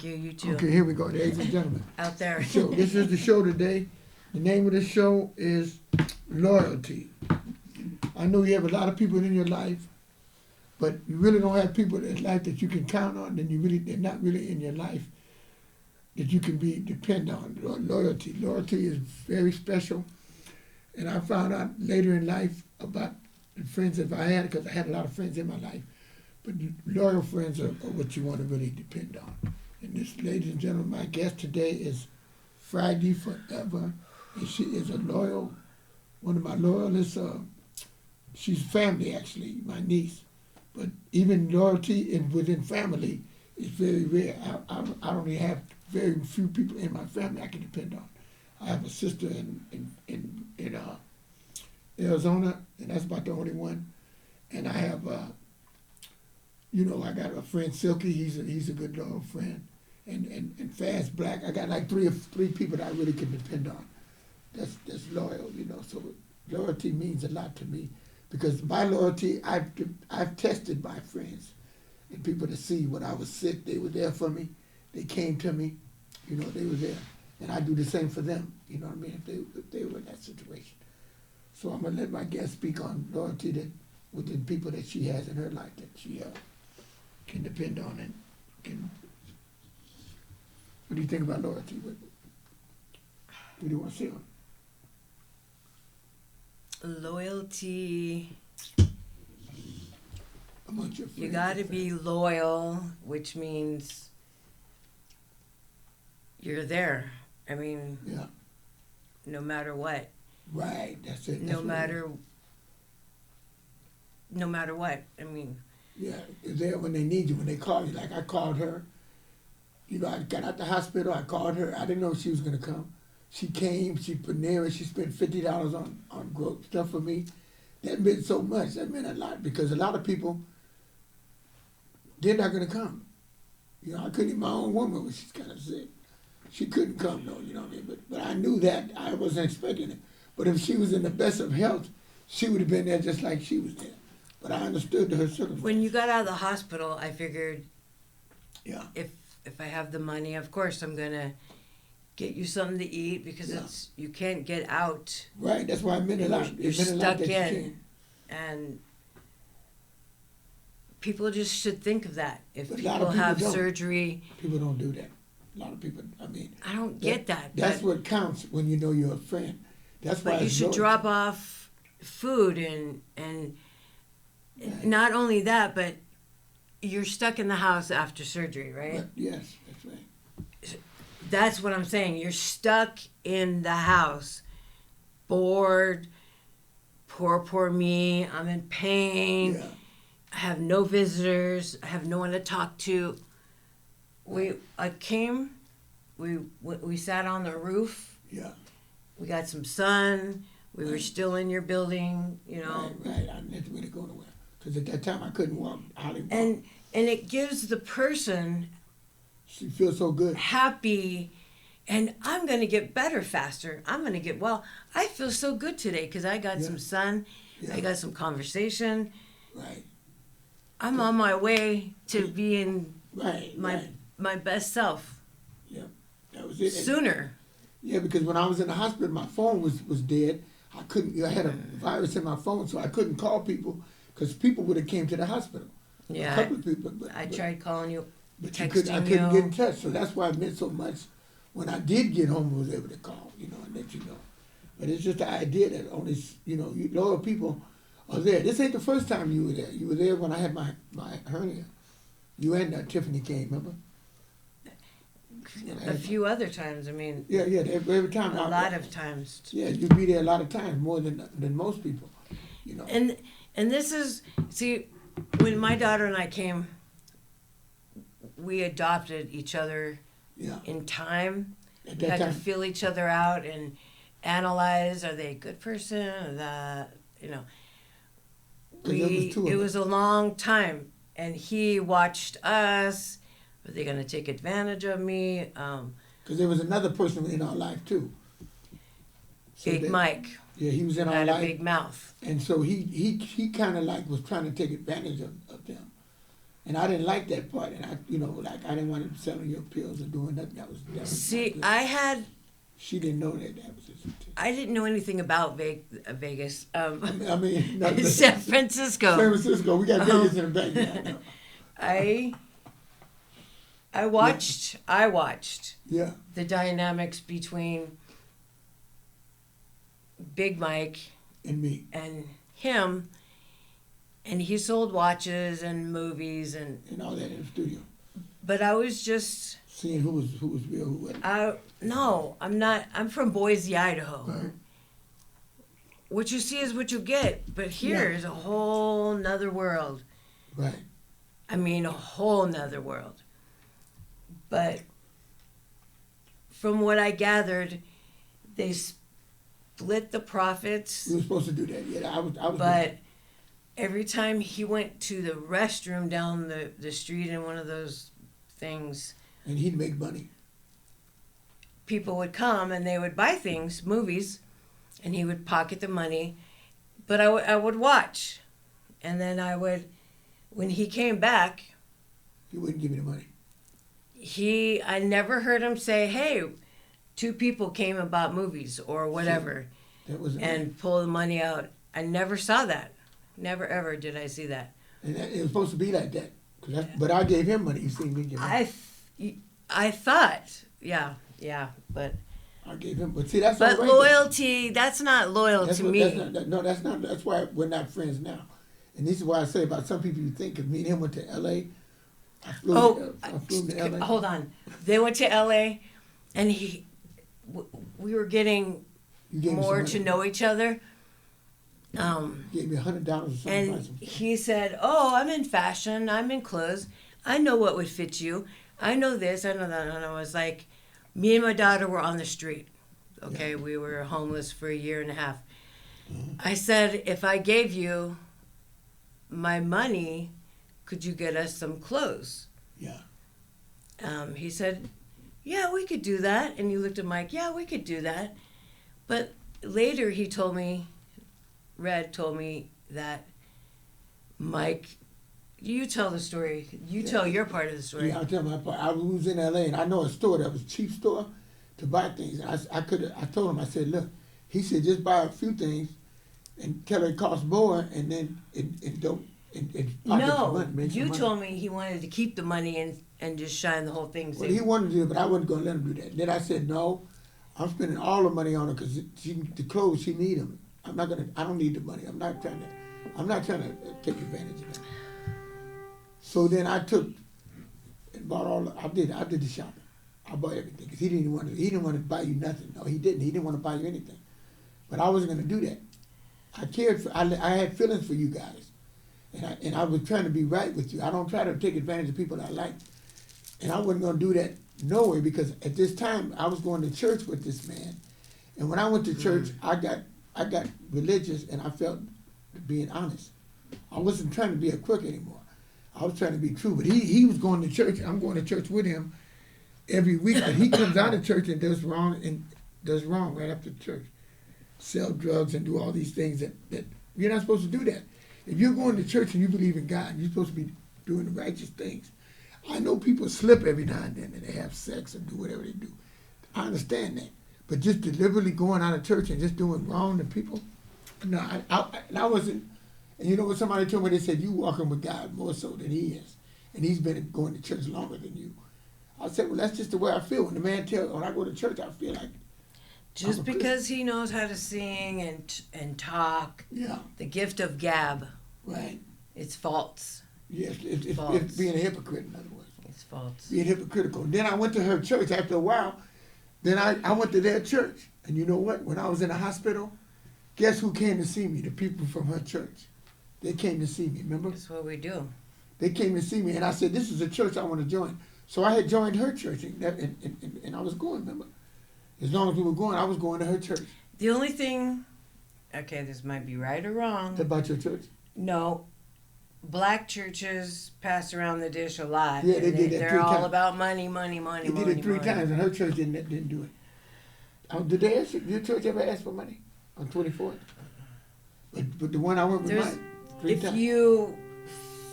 Thank you. You too. Okay, here we go, ladies and gentlemen. Out there. So this is the show today. The name of the show is Loyalty. I know you have a lot of people in your life, but you really don't have people in your life that you can count on, then they're not really in your life that you can depend on. Loyalty. Loyalty is very special. And I found out later in life about the friends that I had, because I had a lot of friends in my life, but loyal friends are what you want to really depend on. And this, ladies and gentlemen, my guest today is Friday Forever, and she is one of my loyalist. She's family, actually, my niece. But even loyalty within family is very rare. I only have very few people in my family I can depend on. I have a sister in Arizona, and that's about the only one. And I have, I got a friend Silky. He's a good loyal friend. And Fast Black. I got like three people that I really can depend on. That's loyal, So loyalty means a lot to me, because my loyalty, I've tested my friends and people to see when I was sick. They were there for me. They came to me. They were there. And I do the same for them, you know what I mean, if they were in that situation. So I'm going to let my guest speak on loyalty within people that she has in her life that she can depend on and can. What do you think about loyalty? What do you want to say on it? Loyalty. Amongst your friends. You got to be loyal, which means you're there. I mean, yeah. No matter what. Right, that's it. No matter what. I mean. Yeah, you're there when they need you, when they call you. Like I called her. I got out the hospital, I called her. I didn't know she was going to come. She came, she put near it, she spent $50 on stuff for me. That meant so much. That meant a lot, because a lot of people, they're not going to come. I couldn't even, my own woman was kind of sick. She couldn't come, though, you know what I mean? But I knew that. I wasn't expecting it. But if she was in the best of health, she would have been there just like she was there. But I understood her circumstances. When you got out of the hospital, I figured, yeah, if I have the money, of course I'm going to get you something to eat, because you can't get out. Right, that's why it meant a lot. You're stuck in. And people just should think of that. If people have surgery. People don't do that. A lot of people, I don't get that. That's what counts when you know you're a friend. That's why. But you should drop off food and right. Not only that, but you're stuck in the house after surgery, right? Yes, that's right. That's what I'm saying. You're stuck in the house, bored. Poor me. I'm in pain. Yeah. I have no visitors. I have no one to talk to. I came. We sat on the roof. Yeah. We got some sun. We were still in your building, Right. I didn't really go nowhere, because at that time I couldn't walk. And it gives the person. She feels so good. Happy, and I'm going to get better faster. I'm going to get well. I feel so good today because I got some sun. Yeah. I got some conversation. Right. I'm on my way to being my best self. Yeah, that was it. Sooner. Yeah, because when I was in the hospital, my phone was dead. I couldn't. I had a virus in my phone, so I couldn't call people, because people would have came to the hospital. Yeah. A couple of people. I tried calling you, but texting I couldn't get in touch. So that's why it meant so much when I did get home. I was able to call, and let you know. But it's just the idea that only loyal people are there. This ain't the first time you were there. You were there when I had my hernia. You and Tiffany came, remember? A few other times, Yeah, every time. A lot of times. Yeah, you'd be there a lot of times, more than most people, And this is, see, when my daughter and I came, we adopted each other in time. We had to feel each other out and analyze, are they a good person or that, It was a long time, and he watched us. Are they going to take advantage of me? Because there was another person in our life, too. Big Mike. Yeah, he was in our life. Had a big mouth. And so he kind of was trying to take advantage of them. And I didn't like that part, and I didn't want him selling your pills or doing nothing. That was See, She didn't know that was his intention. I didn't know anything about Vegas. I mean, San Francisco. San Francisco, we got Vegas in the background. I watched. Yeah. The dynamics between Big Mike and me and him. And he sold watches and movies and all that in the studio. But I was just seeing who was real, who wasn't. No, I'm not. I'm from Boise, Idaho. Right. What you see is what you get. But here is a whole nother world. Right. I mean, a whole nother world. But from what I gathered, they split the profits. We were supposed to do that. Yeah, I was. But every time he went to the restroom down the street in one of those things, and he'd make money. People would come and they would buy things, movies, and he would pocket the money. But I would watch, and then when he came back, he wouldn't give me the money. I never heard him say, "Hey, 2 people came and bought movies or whatever," and pull the money out. I never saw that. Never ever did I see that. And it was supposed to be like that. But I gave him money. You see me give him. I thought, but I gave him. But see, that's but all right. Loyalty. That's not loyal to me. That's not. That's why we're not friends now. And this is why I say about some people you think, because me and him went to L.A. I flew to L.A. Hold on. They went to L.A. and we were getting more to know each other. Gave me $100 or something. And he said, "Oh, I'm in fashion. I'm in clothes. I know what would fit you. I know this. I know that." And I was like, me and my daughter were on the street. Okay, yeah. We were homeless for 1.5 years. Mm-hmm. I said, if I gave you my money, could you get us some clothes? Yeah. He said, "Yeah, we could do that." And he looked at Mike. "Yeah, we could do that." But later he told me. Red told me that Mike, you tell the story. You tell your part of the story. Yeah, I'll tell my part. I was in L.A. and I know a store that was a cheap store to buy things. And I told him, I said, look, he said just buy a few things and tell her it costs more and then don't. No, you told me he wanted to keep the money and just shine the whole thing. Well, he wanted to do it, but I wasn't going to let him do that. Then I said, no, I'm spending all the money on her because the clothes, she need them. I don't need the money. I'm not trying to take advantage of that. So then I took and bought I did the shopping. I bought everything because he didn't want to buy you nothing. No, he didn't. He didn't want to buy you anything. But I wasn't going to do that. I had feelings for you guys, and I was trying to be right with you. I don't try to take advantage of people I like, and I wasn't going to do that no way because at this time I was going to church with this man, and when I went to church, I got religious and I felt being honest. I wasn't trying to be a crook anymore. I was trying to be true. But he was going to church. I'm going to church with him every week. But he comes out of church and does wrong right after church. Sell drugs and do all these things that you're not supposed to do that. If you're going to church and you believe in God, you're supposed to be doing the righteous things. I know people slip every now and then and they have sex and do whatever they do. I understand that. But just deliberately going out of church and just doing wrong to people, no, I wasn't. And you know what somebody told me? They said, you walking with God more so than he is. And he's been going to church longer than you. I said, well, that's just the way I feel. When the man when I go to church, I feel like. Just because he knows how to sing and talk. Yeah. The gift of gab. Right. It's false. Yes, it's being a hypocrite, in other words. It's false. Being hypocritical. Then I went to her church after a while. Then I went to their church. And you know what? When I was in the hospital, guess who came to see me? The people from her church. They came to see me, remember? That's what we do. They came to see me, and I said, this is a church I want to join. So I had joined her church, and I was going, remember? As long as we were going, I was going to her church. The only thing, okay, this might be right or wrong. About your church? No. Black churches pass around the dish a lot. Yeah, they did that 3 times. They're all about money. They did it 3 times, and her church didn't do it. Did your church ever ask for money on 24th? But the one I went with mine, 3 times. If you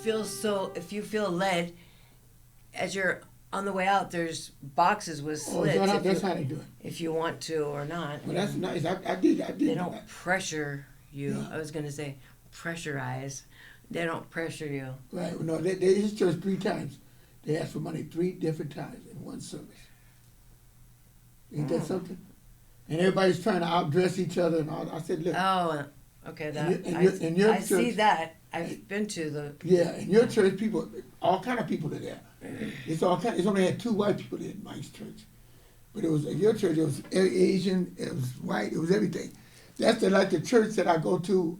if you feel led, as you're on the way out, there's boxes with slits. That's how they do it. If you want to or not. Well, that's nice. I did. They don't pressure you. Yeah. I was going to say pressurize. They don't pressure you. Right. No, they his church 3 times. They asked for money 3 different times in one service. Ain't that something? And everybody's trying to outdress each other and all. I said, look. Oh, okay. Your I see that. I've been to the. Yeah, in your church, people, all kind of people are there. It's only had 2 white people in Mike's church, but it was in your church. It was Asian, it was white, it was everything. That's like the church that I go to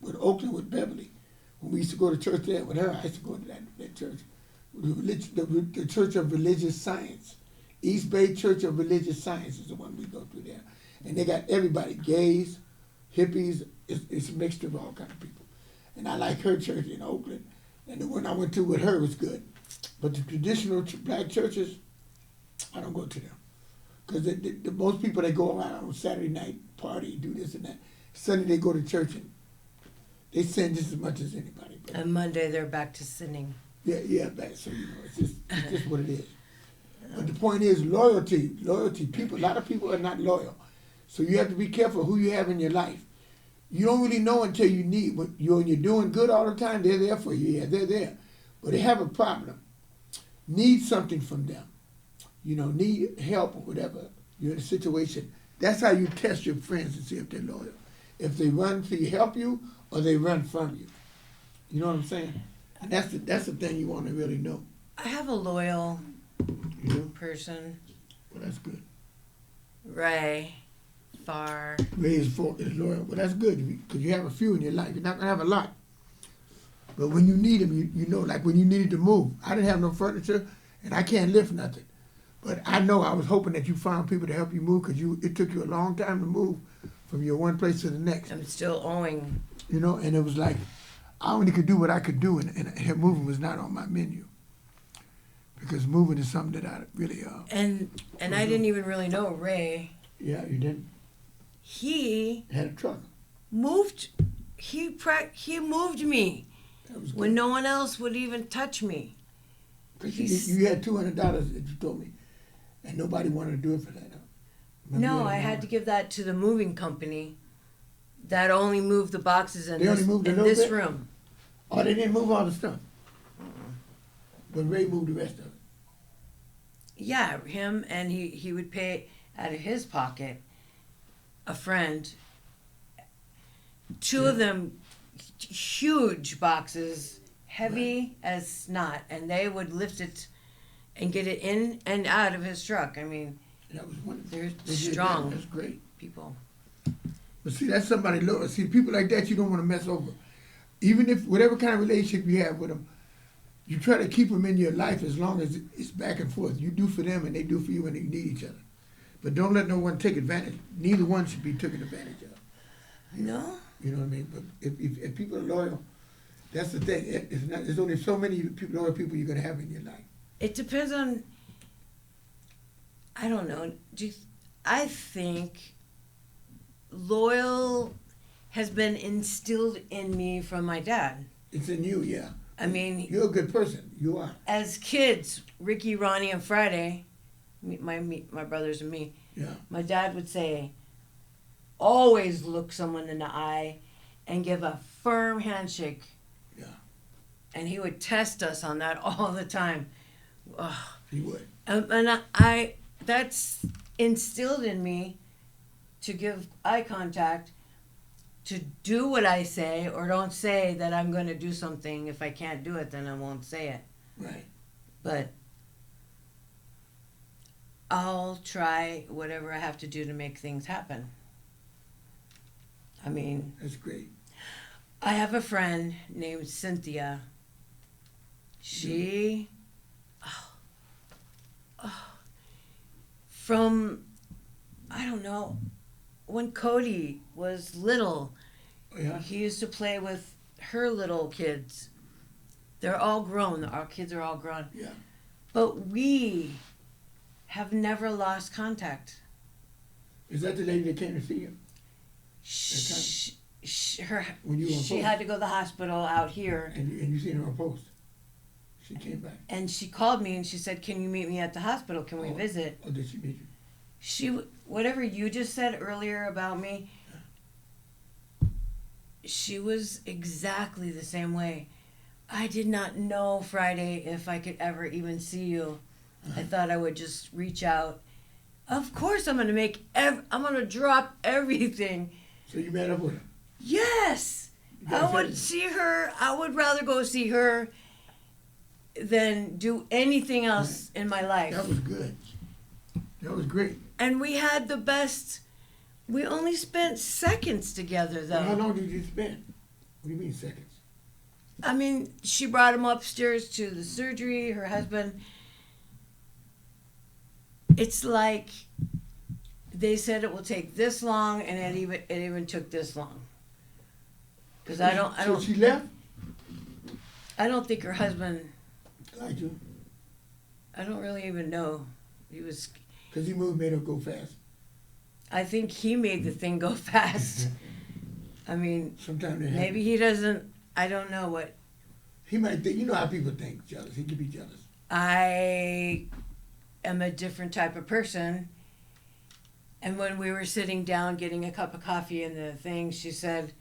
with Oakland with Beverly. When we used to go to church there with her, I used to go to that church, the Church of Religious Science, East Bay Church of Religious Science is the one we go through there, and they got everybody, gays, hippies. It's a mixture of all kind of people, and I like her church in Oakland, and the one I went to with her was good. But the traditional black churches, I don't go to them. Because the most people, they go around on Saturday night, party, do this and that. Sunday, they go to church and they sin just as much as anybody. But and Monday, they're back to sinning. Yeah, so, it's just what it is. But the point is loyalty. People, a lot of people are not loyal. So you have to be careful who you have in your life. You don't really know until you need, when you're doing good all the time, they're there for you. Yeah, they're there. But they have a problem. Need something from them. Need help or whatever. You're in a situation. That's how you test your friends and see if they're loyal. If they run to help you or they run from you. You know what I'm saying? And that's the thing you want to really know. I have a loyal person. Well, that's good. Ray is loyal. Well, that's good because you have a few in your life. You're not going to have a lot. But when you need them, you know, like when you needed to move. I didn't have no furniture, and I can't lift nothing. But I know I was hoping that you found people to help you move because it took you a long time to move from your one place to the next. I'm still owing. And it was like, I only could do what I could do, and moving was not on my menu. Because moving is something that I really... And I didn't even really know Ray. Yeah, you didn't? He... had a truck. Moved... He moved me when no one else would even touch me. Because you had $200 that you told me, and nobody wanted to do it for that. No, I had to give that to the moving company that only moved the boxes in this room. Oh, they didn't move all the stuff? But Ray moved the rest of it? Yeah, him, and he would pay out of his pocket a friend. Two of them, huge boxes, heavy as snot, and they would lift it and get it in and out of his truck. I mean, that was wonderful. They're strong. That's great. People. But see, that's somebody loyal. See, people like that you don't want to mess over. Even if, whatever kind of relationship you have with them, you try to keep them in your life as long as it's back and forth. You do for them and they do for you when they need each other. But don't let no one take advantage. Neither one should be taken advantage of. No? You know what I mean? But if people are loyal, that's the thing. There's only so many loyal people you're going to have in your life. It depends on, I don't know. I think loyal has been instilled in me from my dad. It's in you, yeah. I mean... You're a good person. You are. As kids, Ricky, Ronnie, and Friday, my brothers and me, yeah. My dad would say, always look someone in the eye and give a firm handshake. Yeah. And he would test us on that all the time. Ugh. He would. And that's instilled in me to give eye contact, to do what I say, or don't say that I'm going to do something. If I can't do it, then I won't say it. Right. But I'll try whatever I have to do to make things happen. I mean... That's great. I have a friend named Cynthia. She... from, I don't know, when Cody was little, he used to play with her little kids. They're all grown. Our kids are all grown. Yeah. But we have never lost contact. Is that the lady that came to see you? she post. had to go to the hospital out here. And you seen her on post. She came back. And she called me and she said, "Can you meet me at the hospital? Can we visit?" Oh, did she meet you? Whatever you just said earlier about me, she was exactly the same way. I did not know Friday if I could ever even see you. I thought I would just reach out. Of course I'm going to I'm going to drop everything. So you met up with her? Yes. I would see her. I would rather go see her than do anything else in my life. That was good. That was great. And we had the best. We only spent seconds together, though. How long did you spend? What do you mean seconds? I mean, she brought him upstairs to the surgery, her husband. It's like they said it will take this long, and it even took this long. Because I don't. So she left? I don't think her husband. Like you? I don't really even know. He was. Because he made her go fast. I think he made the thing go fast. I mean, sometimes maybe he doesn't. I don't know what. He might think. You know how people think. Jealous. He could be jealous. I am a different type of person. And when we were sitting down getting a cup of coffee in the thing, she said,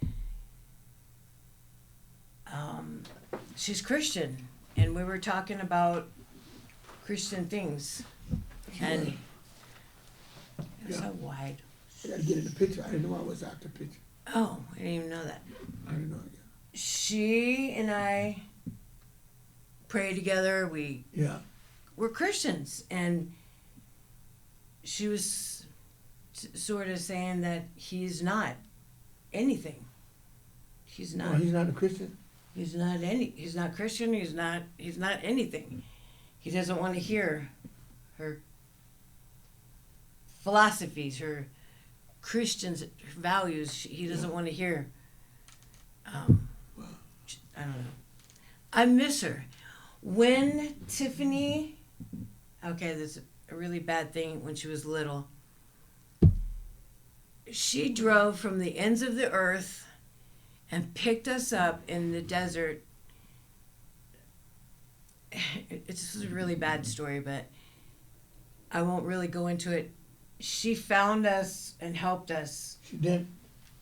she's Christian. And we were talking about Christian things. And it's so wide. I got to get in the picture. I didn't know I was out the picture. Oh, I didn't even know that. I didn't know. Yeah. She and I pray together. We're Christians. And she was sort of saying that he's not anything. He's not. Oh, he's not a Christian? He's not Christian. He's not anything. He doesn't want to hear her philosophies, her Christians, her values. He doesn't want to hear. I don't know. I miss her. When Tiffany, this is a really bad thing, when she was little, she drove from the ends of the earth and picked us up in the desert. It's a really bad story, but I won't really go into it. She found us and helped us. She did?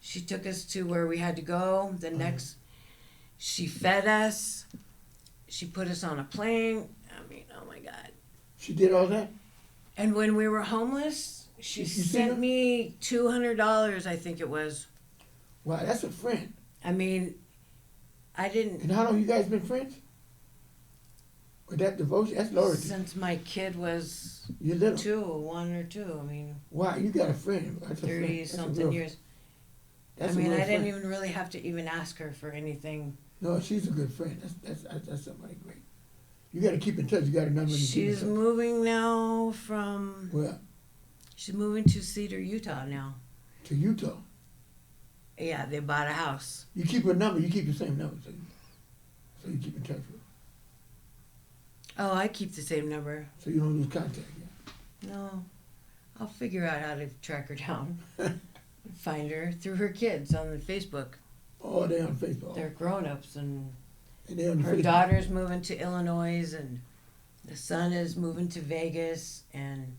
She took us to where we had to go. She fed us. She put us on a plane. I mean, oh my God. She did all that? And when we were homeless, she sent me $200, I think it was. Wow, that's a friend. I mean, I didn't... And how long you guys been friends? With that devotion? That's loyalty. Since my kid was one or two. I mean... Wow, you got a friend. 30-something years. I didn't even really have to even ask her for anything. No, she's a good friend. That's somebody great. You got to keep in touch. You got a number. She's moving now from... Where? She's moving to Cedar, Utah now. To Utah? Yeah, they bought a house. You keep her number. You keep the same number. So you keep in touch with her. Oh, I keep the same number. So you don't lose contact, yeah? No. I'll figure out how to track her down. Find her through her kids on the Facebook. Oh, they're on Facebook. They're grown-ups, and they're on her Facebook. daughter's moving to Illinois, and the son is moving to Vegas, and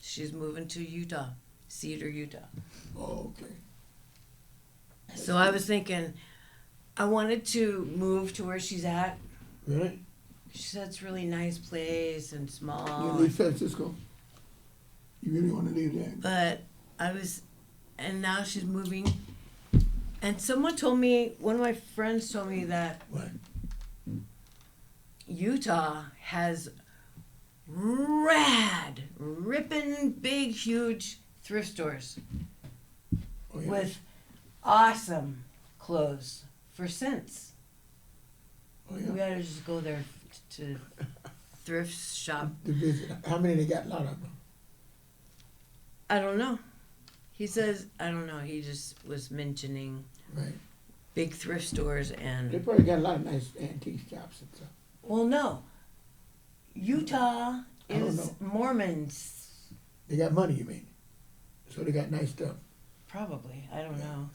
she's moving to Utah, Cedar, Utah. Oh, okay. So I was thinking, I wanted to move to where she's at. Really? She said it's a really nice place and small. You leave San Francisco? You really want to leave there? But and now she's moving. And someone told me, one of my friends told me that What? Utah has ripping, big, huge thrift stores with awesome clothes for cents. Oh, yeah. We ought to just go there to thrift shop. To visit. How many they got? A lot of them. I don't know. He says, I don't know. He just was mentioning big thrift stores and... They probably got a lot of nice antique shops and stuff. Well, no. Utah is Mormons. They got money, you mean? So they got nice stuff. Probably. I don't know.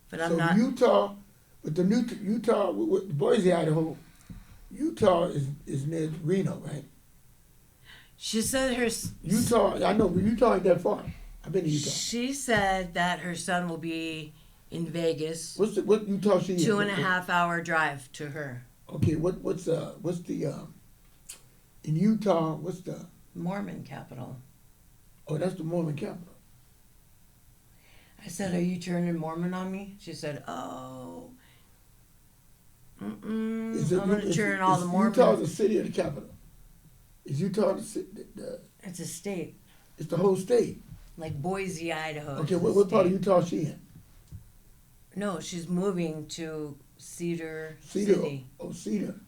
But so I'm not. Utah, but the new Utah, with Boise, Idaho, Utah is near Reno, right? She said her. Utah, I know, but Utah ain't that far. I've been to Utah. She said that her son will be in Vegas. What Utah she in? 2.5 hour drive to her. Okay, what's the in Utah? What's the Mormon capital. Oh, that's the Mormon capital. I said, "Are you turning Mormon on me?" She said, "Oh, I'm gonna turn all the Mormons." Utah the city or the capital? Is Utah the city? It's a state. It's the whole state. Like Boise, Idaho. Okay, what part of Utah is she in? No, she's moving to Cedar City. Oh, Cedar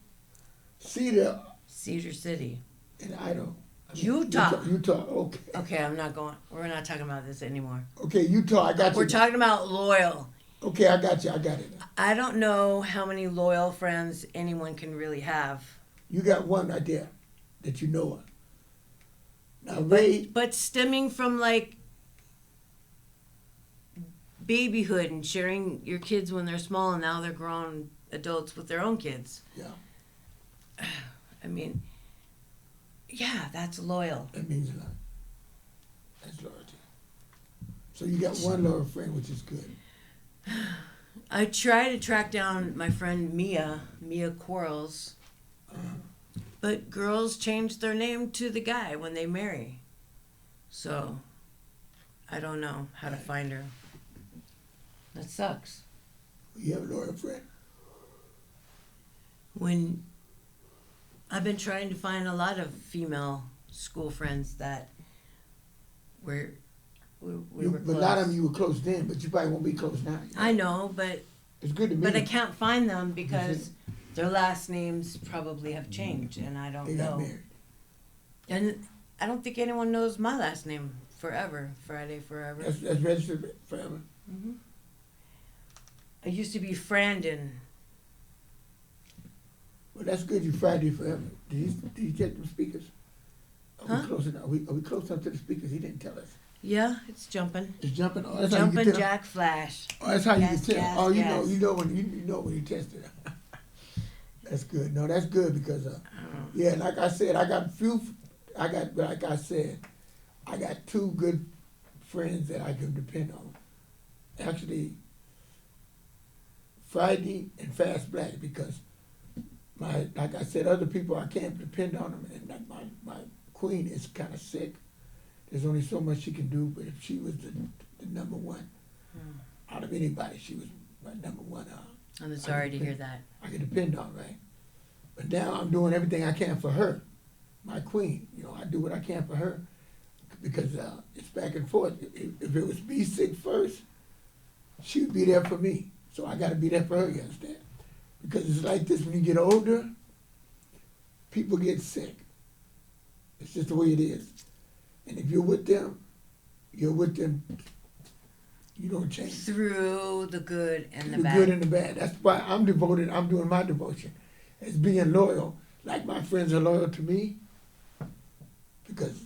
City. in Idaho. Utah. Utah, okay. Okay, we're not talking about this anymore. Okay, Utah, I got you. We're talking about loyal. Okay, I got it. I don't know how many loyal friends anyone can really have. You got one right there that you know of. Now, Ray. But stemming from like babyhood and sharing your kids when they're small and now they're grown adults with their own kids. Yeah. I mean, yeah, that's loyal. That means a lot. That's loyalty. So you got one loyal friend, which is good. I try to track down my friend Mia Quarles. But girls change their name to the guy when they marry. So, I don't know how to find her. That sucks. You have a loyal friend? When I've been trying to find a lot of female school friends that we were close. A lot of them you were close then, but you probably won't be close now. I know, but it's good to meet But them. I can't find them because their last names probably have changed, and I don't know. They got married. And I don't think anyone knows my last name forever. Friday forever. That's registered forever. Mm-hmm. I used to be Frandon. Well, that's good. You Friday forever. Did he check the speakers? Are we close enough? Are we close enough to the speakers? He didn't tell us. Yeah, it's jumping. It's jumping. Oh, that's Jumping how you can jack flash. Oh, that's how you Gas, can tell. gas, Oh, gas. you know when you test it. That's good. No, that's good because yeah, like I said, I got two good friends that I can depend on. Actually, Friday and Fast Black because like I said, other people I can't depend on them, and like my queen is kind of sick. There's only so much she can do, but if she was the number one out of anybody, she was my number one. I'm sorry to hear that. I can depend on, right? But now I'm doing everything I can for her, my queen. You know, I do what I can for her because it's back and forth. If it was me sick first, she would be there for me. So I got to be there for her, you understand? Because it's like this, when you get older, people get sick. It's just the way it is. And if you're with them, you don't change. Through the good and the bad. The good and the bad. That's why I'm devoted. I'm doing my devotion. It's being loyal. Like my friends are loyal to me because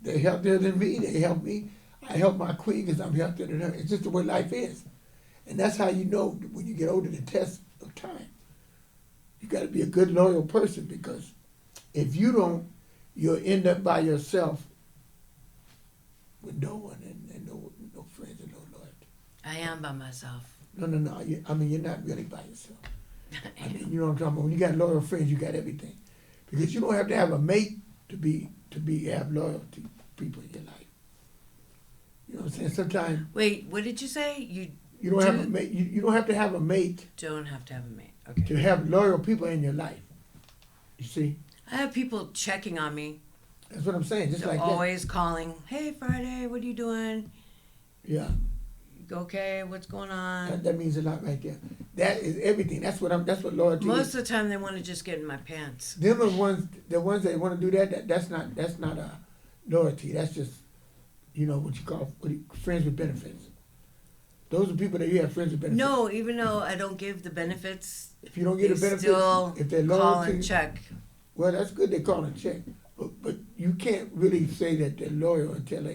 they're healthier than me. They help me. I help my queen because I'm healthier than her. It's just the way life is. And that's how you know when you get older, the test of time. You got to be a good, loyal person because if you don't, you'll end up by yourself with no one and no friends and no loyalty. I am by myself. No. You're not really by yourself. I mean, you know what I'm talking about. When you got loyal friends, you got everything. Because you don't have to have a mate to have loyalty people in your life. You know what I'm saying? Sometimes. Wait, what did you say? You don't have a mate. You don't have to have a mate. Don't have to have a mate. Okay. To have loyal people in your life. You see? I have people checking on me. That's what I'm saying. Just They're like always calling. Hey, Friday, what are you doing? Yeah. Okay, what's going on? That means a lot right there. That is everything. That's what loyalty is. Most of the time, they want to just get in my pants. Them are the ones that want to do that. That's not a loyalty. That's just, what you call friends with benefits. Those are people that you have friends with benefits. No, even though I don't give the benefits, if you don't get the benefits, still if they're call and check. Well, that's good. They call and check, but you can't really say that they're loyal until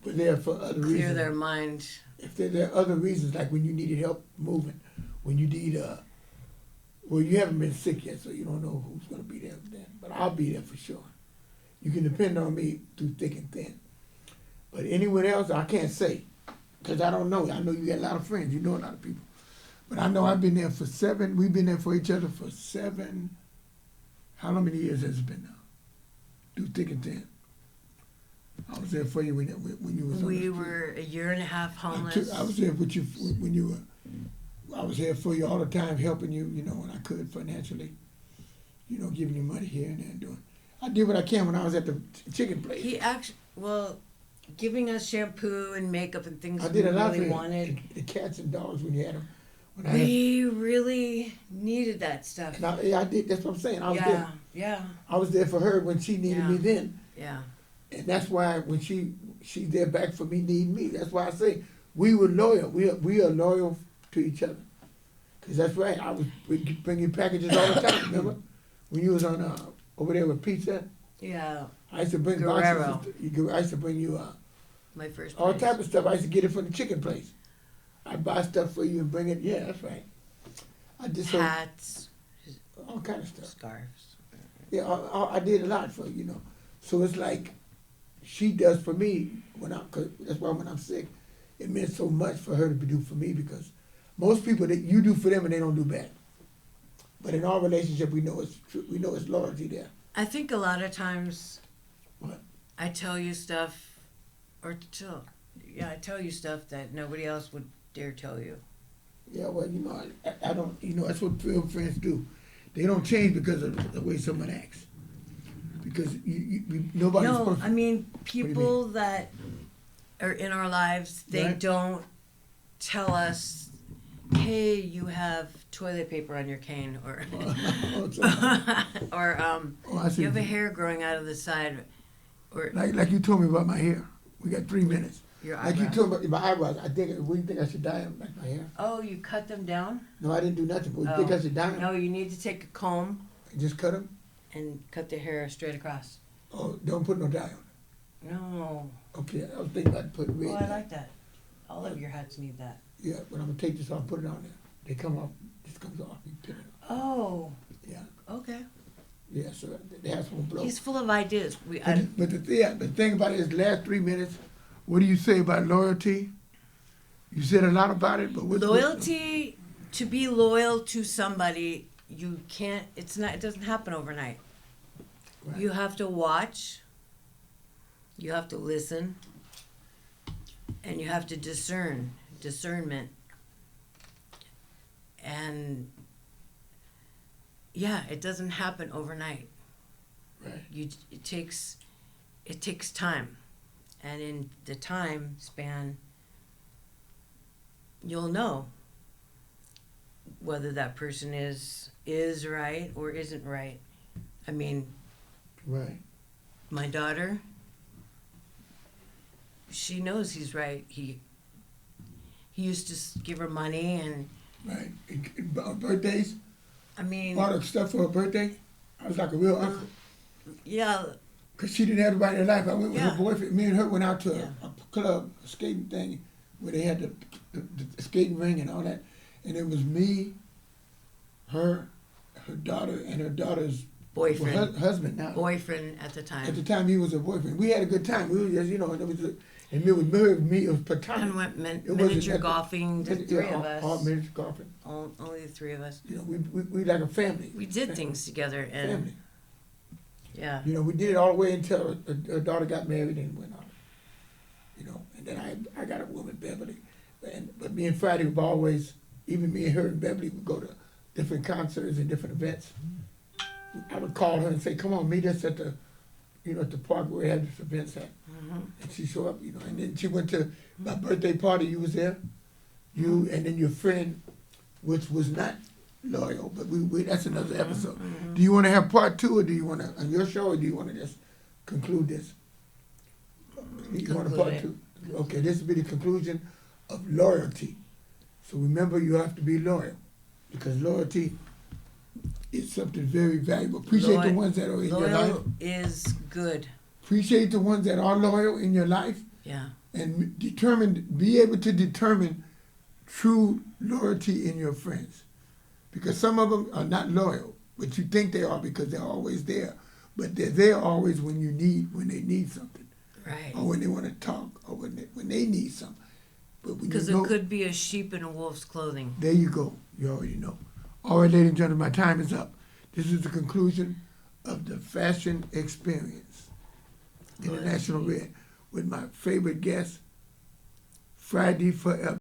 We're there for other reasons. Clear their mind. If there are other reasons, like when you needed help moving, when you need well, you haven't been sick yet, so you don't know who's going to be there then. But I'll be there for sure. You can depend on me through thick and thin. But anyone else, I can't say, because I don't know. I know you got a lot of friends. You know a lot of people. But I know I've been there for 7. We've been there for each other for 7. How many years has it been now? Through thick and thin. I was there for you when you was. We were a year and a half homeless. I was there with you when you were. I was there for you all the time, helping you, when I could financially, giving you money here and there and doing. I did what I can when I was at the chicken place. He giving us shampoo and makeup and things I did a lot really for wanted. The cats and dogs when you had them. We really needed that stuff. I did. That's what I'm saying. I was there. Yeah. I was there for her when she needed me then. Yeah. And that's why when she's there back for me, needing me. That's why I say we were loyal. We are loyal to each other. Cause that's right. We'd bring you packages all the time. Remember when you was on over there with pizza? Yeah. I used to bring Guerrero. boxes. I used to bring you My first all place. type of stuff. I used to get it from the chicken place. I'd buy stuff for you and bring it. Yeah, that's right. I did hats, all kind of stuff. scarves. Yeah, I did a lot for you, So it's like she does for me cause that's why when I'm sick, it meant so much for her to do for me because most people that you do for them and they don't do back. But in our relationship, we know it's true. We know it's loyalty there. I think a lot of times, What? I tell you stuff, I tell you stuff that nobody else would dare tell you. Yeah, well, I don't. That's what real friends do. They don't change because of the way someone acts. Because nobody's No, perfect. I mean do people that are in our lives, they Right. don't tell us, hey, you have toilet paper on your cane, or or I see. you have a hair growing out of the side, or Like you told me about my hair. We got 3 minutes. your Like eyebrows. you told me about my eyebrows. What do you think I should dye them like my hair? Oh, you cut them down? No, I didn't do nothing. But you think I should dye them? No, you need to take a comb Just cut them? and cut the hair straight across. Oh, don't put no dye on it. No. Okay, I was thinking about putting red. Oh, I like that. All of your hats need that. Yeah, but I'm gonna take this off, put it on there. They come off. This comes off. You pin it off. Oh, Yeah, okay. yeah. So the hats won't blow. He's full of ideas. But the thing about it is, the last 3 minutes. What do you say about loyalty? You said a lot about it, but Loyalty, to be loyal to somebody, you can't, it doesn't happen overnight. Right. You have to watch, you have to listen, and you have to discernment. And yeah, it doesn't happen overnight. Right. It takes time. And in the time span, you'll know whether that person is right or isn't right. I mean, Right. my daughter, she knows he's right. He used to give her money, and Right. On birthdays, I mean, bought her stuff for her birthday. I was like a real uncle. yeah, Cause she didn't have anybody in her life. I went with Yeah. her boyfriend. Me and her went out to Yeah. a club, a skating thing, where they had the skating ring and all that. And it was me, her daughter, and her daughter's boyfriend, husband now. boyfriend at the At time, the time, he was a boyfriend. We had a good time. We were just, and it was, and me with me, it was platonic. and went It wasn't miniature nothing- golfing. The three of us, all miniature golfing. only the three of us. We like a family. We did things together, and Family. yeah. We did it all the way until her daughter got married and went on. And then I got a woman, Beverly. But me and Friday would always, even me and her and Beverly would go to different concerts and different events. I would call her and say, come on, meet us at the, at the park where we had this events at. Mm-hmm. And she showed up, and then she went to my birthday party. You was there. You, and then your friend, which was not loyal, but that's another episode. Mm-hmm. Do you want to have part 2, or do you want to, on your show, or do you want to just conclude this? You want a Conclude part it. 2? Okay, this will be the conclusion of loyalty. So remember, you have to be loyal, because loyalty is something very valuable. Appreciate the ones that are in your life. Loyal is good. Appreciate the ones that are loyal in your life, Yeah. and be able to determine true loyalty in your friends. Because some of them are not loyal, but you think they are because they're always there. But they're there always when they need something. Right. Or when they want to talk, or when they need something. But because it could be a sheep in a wolf's clothing. There you go. You already know. All right, ladies and gentlemen, my time is up. This is the conclusion of the Fashion Experience International Red with my favorite guest, Friday Forever.